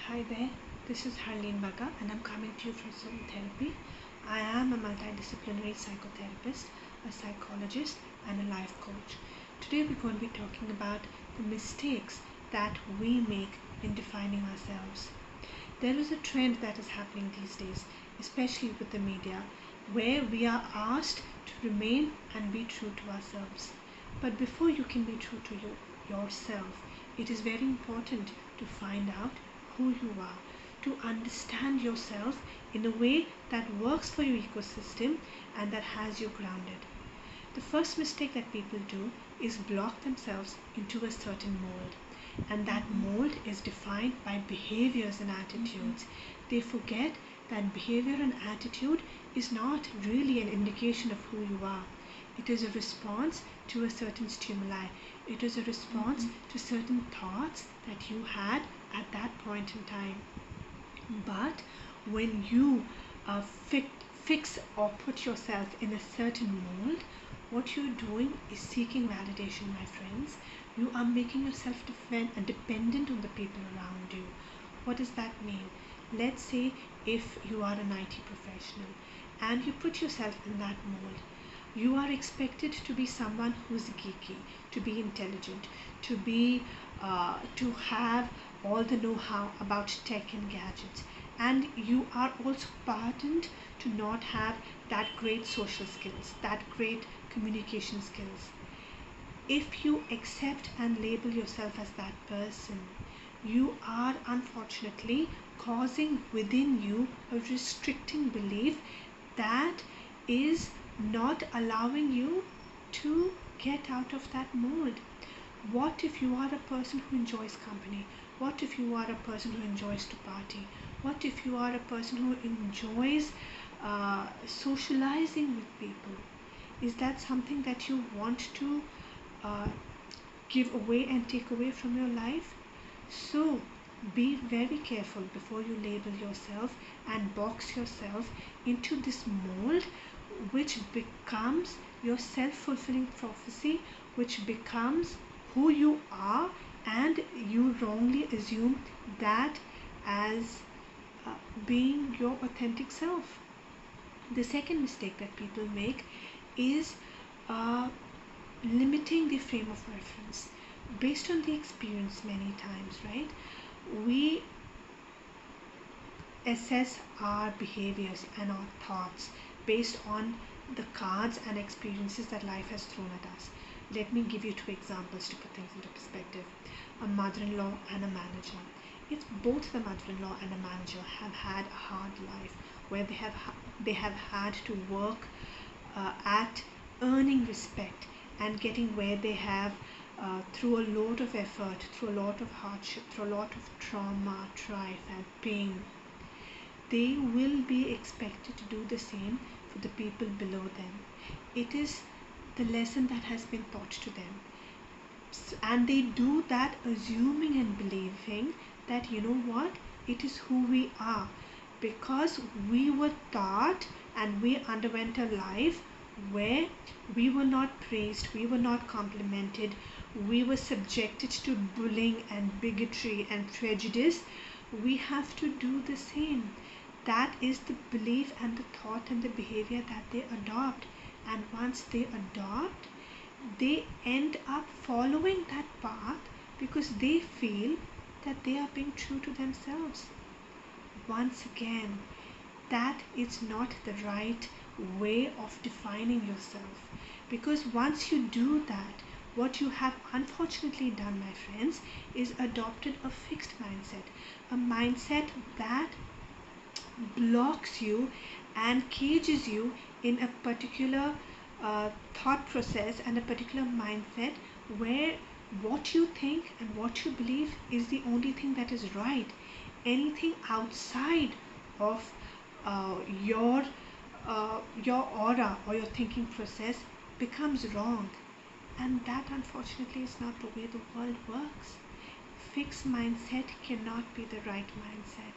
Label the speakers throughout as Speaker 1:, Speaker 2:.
Speaker 1: Hi there, this is Harleen Baga and I'm coming to you from Soul Therapy. I am a multidisciplinary psychotherapist, a psychologist, and a life coach. Today we're going to be talking about the mistakes that we make in defining ourselves. There is a trend that is happening these days, especially with the media, where we are asked to remain and be true to ourselves. But before you can be true to yourself, it is very important to find out who you are, to understand yourself in a way that works for your ecosystem and that has you grounded. The first mistake that people do is block themselves into a certain mold, and that mold is defined by behaviors and attitudes. They forget that behavior and attitude is not really an indication of who you are. It is a response to a certain stimuli. It is a response to certain thoughts that you had at that point in time. But when you fix or put yourself in a certain mold, what you're doing is seeking validation, my friends. You are making yourself dependent on the people around you. What does that mean? Let's say if you are an IT professional and you put yourself in that mold, you are expected to be someone who's geeky, to be intelligent, to have all the know-how about tech and gadgets, and you are also pardoned to not have that great social skills, that great communication skills. If you accept and label yourself as that person, you are unfortunately causing within you a restricting belief that is not allowing you to get out of that mold. What if you are a person who enjoys company? What if you are a person who enjoys to party? What if you are a person who enjoys socializing with people? Is that something that you want to give away and take away from your life? So be very careful before you label yourself and box yourself into this mold, which becomes your self-fulfilling prophecy, which becomes who you are, and you wrongly assume that as being your authentic self. The second mistake that people make is limiting the frame of reference based on the experience many times, right? We assess our behaviors and our thoughts based on the cards and experiences that life has thrown at us. Let me give you two examples to put things into perspective. A mother-in-law and a manager. If both the mother-in-law and a manager have had a hard life where they have had to work at earning respect and getting where they have through a lot of effort, through a lot of hardship, through a lot of trauma, strife and pain, they will be expected to do the same for the people below them. It is the lesson that has been taught to them, and they do that assuming and believing that, you know what, it is who we are, because we were taught and we underwent a life where we were not praised, we were not complimented, we were subjected to bullying and bigotry and prejudice. We have to do the same. That is the belief and the thought and the behavior that they adopt, and once they adopt, they end up following that path because they feel that they are being true to themselves. Once again, that is not the right way of defining yourself, because once you do that, what you have unfortunately done, my friends, is adopted a fixed mindset, a mindset that blocks you and cages you in a particular thought process and a particular mindset where what you think and what you believe is the only thing that is right. Anything outside of your aura or your thinking process becomes wrong, and that unfortunately is not the way the world works. Fixed mindset cannot be the right mindset,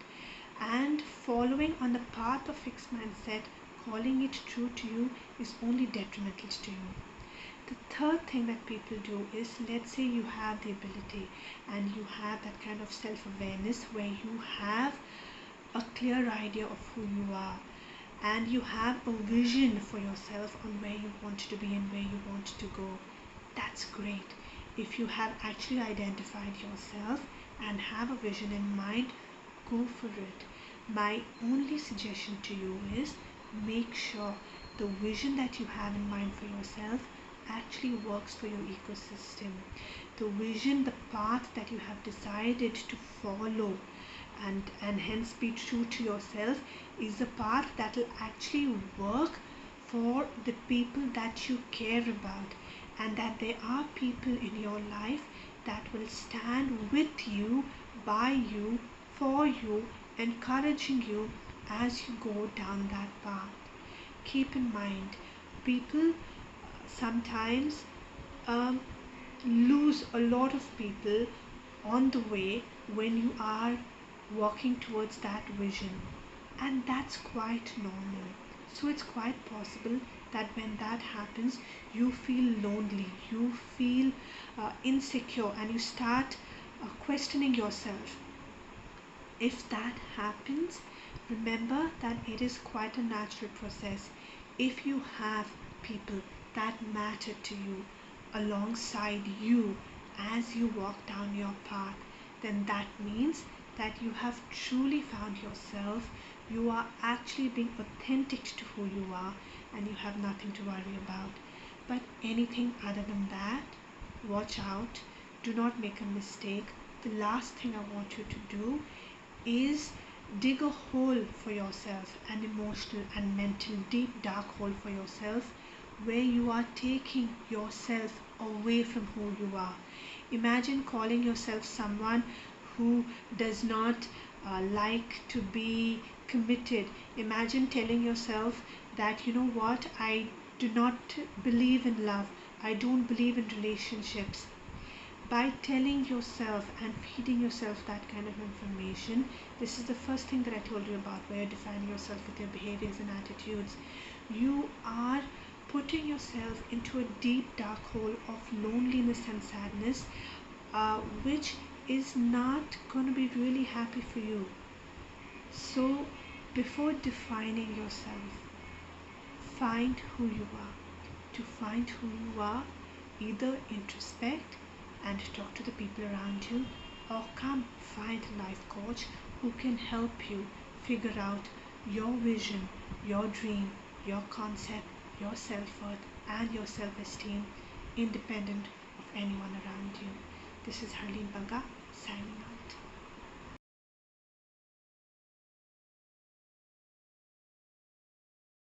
Speaker 1: and following on the path of fixed mindset, calling it true to you, is only detrimental to you. The third thing that people do is, let's say you have the ability and you have that kind of self-awareness where you have a clear idea of who you are and you have a vision for yourself on where you want to be and where you want to go. That's great. If you have actually identified yourself and have a vision in mind, go for it. My only suggestion to you is, make sure the vision that you have in mind for yourself actually works for your ecosystem. The vision, the path that you have decided to follow and hence be true to yourself, is a path that will actually work for the people that you care about, and that there are people in your life that will stand with you, by you, for you, encouraging you as you go down that path. Keep in mind, people sometimes lose a lot of people on the way when you are walking towards that vision, and that's quite normal. So it's quite possible that when that happens, you feel lonely, you feel insecure, and you start questioning yourself. If that happens, remember that it is quite a natural process. If you have people that matter to you alongside you as you walk down your path, then that means that you have truly found yourself. You are actually being authentic to who you are, and you have nothing to worry about. But anything other than that, watch out. Do not make a mistake. The last thing I want you to do is dig a hole for yourself, an emotional and mental deep dark hole for yourself, where you are taking yourself away from who you are. Imagine calling yourself someone who does not like to be committed. Imagine telling yourself that, you know what, I do not believe in love, I don't believe in relationships. By telling yourself and feeding yourself that kind of information, this is the first thing that I told you about, where you're defining yourself with your behaviors and attitudes. You are putting yourself into a deep dark hole of loneliness and sadness, which is not going to be really happy for you. So before defining yourself, find who you are. To find who you are, either introspect and talk to the people around you, or come find a life coach who can help you figure out your vision, your dream, your concept, your self-worth and your self-esteem, independent of anyone around you. This is Harleen Banga signing out.